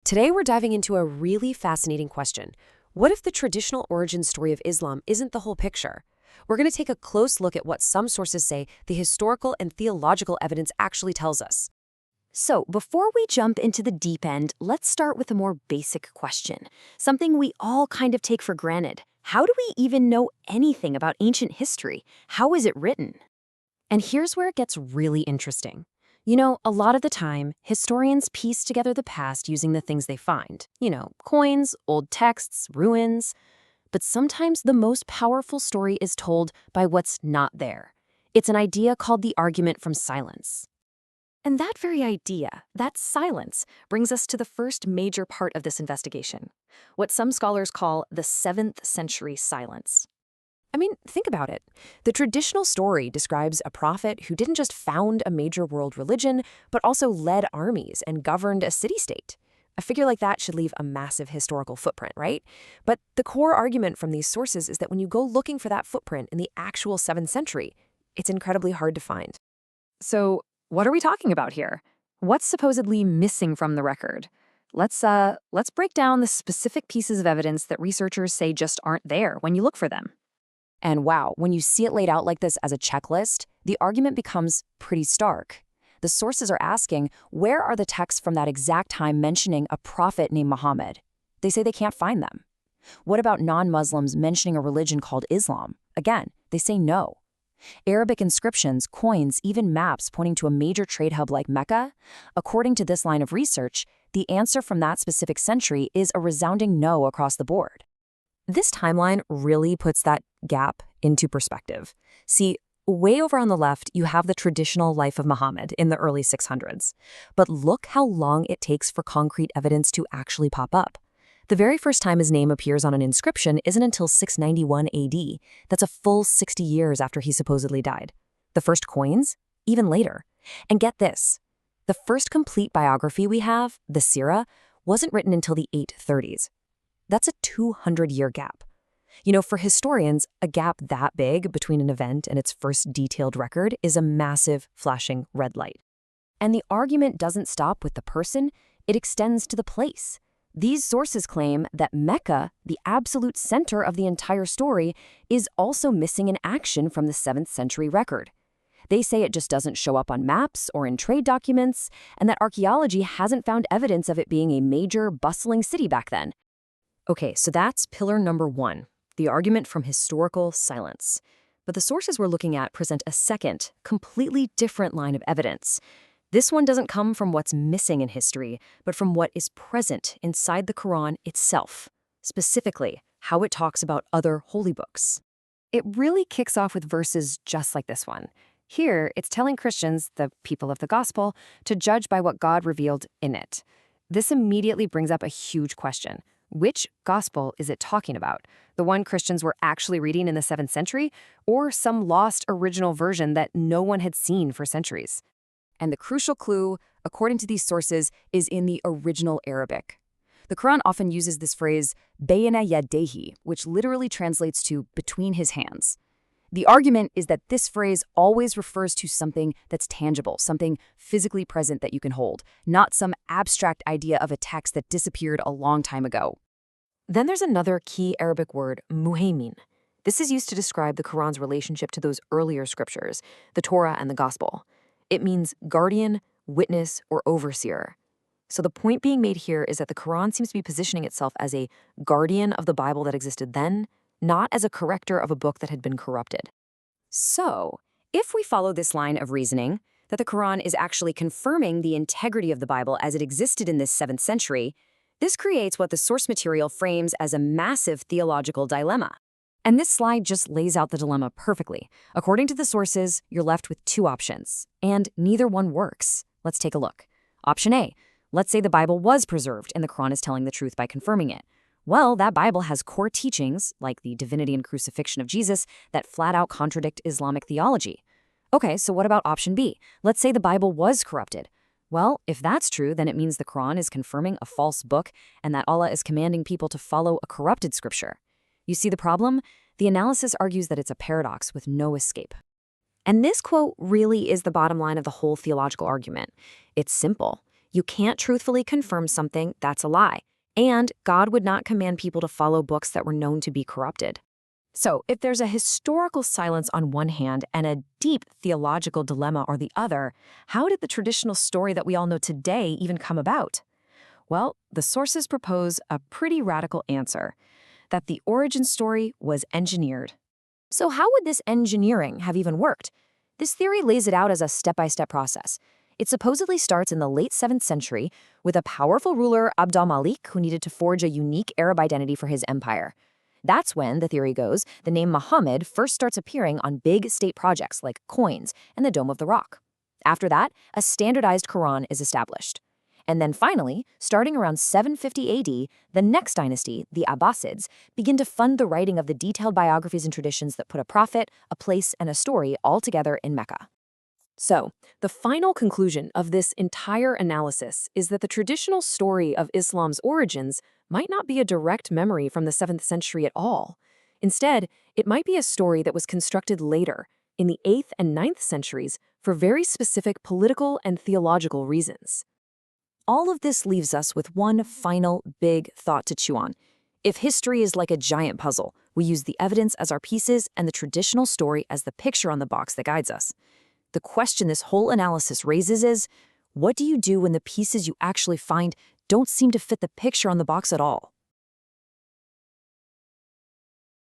Today we're diving into a really fascinating question. What if the traditional origin story of Islam isn't the whole picture? We're going to take a close look at what some sources say the historical and theological evidence actually tells us. So, before we jump into the deep end, let's start with a more basic question. Something we all kind of take for granted. How do we even know anything about ancient history? How is it written? And here's where it gets really interesting. You know, a lot of the time, historians piece together the past using the things they find. Coins, old texts, ruins. But sometimes the most powerful story is told by what's not there. It's an idea called the argument from silence. And that very idea, that silence, brings us to the first major part of this investigation, what some scholars call the 7th century silence. I mean, think about it. The traditional story describes a prophet who didn't just found a major world religion, but also led armies and governed a city-state. A figure like that should leave a massive historical footprint, right? But the core argument from these sources is that when you go looking for that footprint in the actual 7th century, it's incredibly hard to find. So, what are we talking about here? What's supposedly missing from the record? Let's break down the specific pieces of evidence that researchers say just aren't there when you look for them. And wow, when you see it laid out like this as a checklist, the argument becomes pretty stark. The sources are asking, where are the texts from that exact time mentioning a prophet named Mohammad? They say they can't find them. What about non-Muslims mentioning a religion called Islam? Again, they say no. Arabic inscriptions, coins, even maps pointing to a major trade hub like Mecca? According to this line of research, the answer from that specific century is a resounding no across the board. This timeline really puts that gap into perspective. See, way over on the left, you have the traditional life of Muhammad in the early 600s. But look how long it takes for concrete evidence to actually pop up. The very first time his name appears on an inscription isn't until 691 AD. That's a full 60 years after he supposedly died. The first coins? Even later. And get this. The first complete biography we have, the Sirah, wasn't written until the 830s. That's a 200-year gap. You know, for historians, a gap that big between an event and its first detailed record is a massive, flashing red light. And the argument doesn't stop with the person, it extends to the place. These sources claim that Mecca, the absolute center of the entire story, is also missing in action from the 7th century record. They say it just doesn't show up on maps or in trade documents, and that archaeology hasn't found evidence of it being a major, bustling city back then. Okay, so that's pillar number 1, the argument from historical silence. But the sources we're looking at present a second, completely different line of evidence. This one doesn't come from what's missing in history, but from what is present inside the Quran itself, specifically how it talks about other holy books. It really kicks off with verses just like this one. Here, it's telling Christians, the people of the gospel, to judge by what God revealed in it. This immediately brings up a huge question. Which gospel is it talking about? The one Christians were actually reading in the 7th century, or some lost original version that no one had seen for centuries? And the crucial clue, according to these sources, is in the original Arabic. The Quran often uses this phrase, bayna yadayhi, which literally translates to between his hands. The argument is that this phrase always refers to something that's tangible, something physically present that you can hold, not some abstract idea of a text that disappeared a long time ago. Then there's another key Arabic word, muhaymin. This is used to describe the Quran's relationship to those earlier scriptures, the Torah and the Gospel. It means guardian, witness, or overseer. So the point being made here is that the Quran seems to be positioning itself as a guardian of the Bible that existed then, not as a corrector of a book that had been corrupted. So, if we follow this line of reasoning, that the Quran is actually confirming the integrity of the Bible as it existed in this 7th century, this creates what the source material frames as a massive theological dilemma. And this slide just lays out the dilemma perfectly. According to the sources, you're left with 2 options, and neither one works. Let's take a look. Option A, let's say the Bible was preserved and the Quran is telling the truth by confirming it. Well, that Bible has core teachings, like the divinity and crucifixion of Jesus, that flat out contradict Islamic theology. Okay, so what about option B? Let's say the Bible was corrupted. Well, if that's true, then it means the Quran is confirming a false book and that Allah is commanding people to follow a corrupted scripture. You see the problem? The analysis argues that it's a paradox with no escape. And this quote really is the bottom line of the whole theological argument. It's simple. You can't truthfully confirm something that's a lie. And God would not command people to follow books that were known to be corrupted. So, if there's a historical silence on one hand and a deep theological dilemma on the other, how did the traditional story that we all know today even come about? Well, the sources propose a pretty radical answer, that the origin story was engineered. So how would this engineering have even worked? This theory lays it out as a step-by-step process. It supposedly starts in the late 7th century with a powerful ruler, Abd al-Malik, who needed to forge a unique Arab identity for his empire. That's when, the theory goes, the name Muhammad first starts appearing on big state projects like coins and the Dome of the Rock. After that, a standardized Quran is established. And then finally, starting around 750 AD, the next dynasty, the Abasids, begin to fund the writing of the detailed biographies and traditions that put a prophet, a place, and a story all together in Mecca. So, the final conclusion of this entire analysis is that the traditional story of Islam's origins might not be a direct memory from the 7th century at all. Instead, it might be a story that was constructed later, in the 8th and 9th centuries, for very specific political and theological reasons. All of this leaves us with one final big thought to chew on. If history is like a giant puzzle, we use the evidence as our pieces and the traditional story as the picture on the box that guides us. The question this whole analysis raises is, what do you do when the pieces you actually find don't seem to fit the picture on the box at all?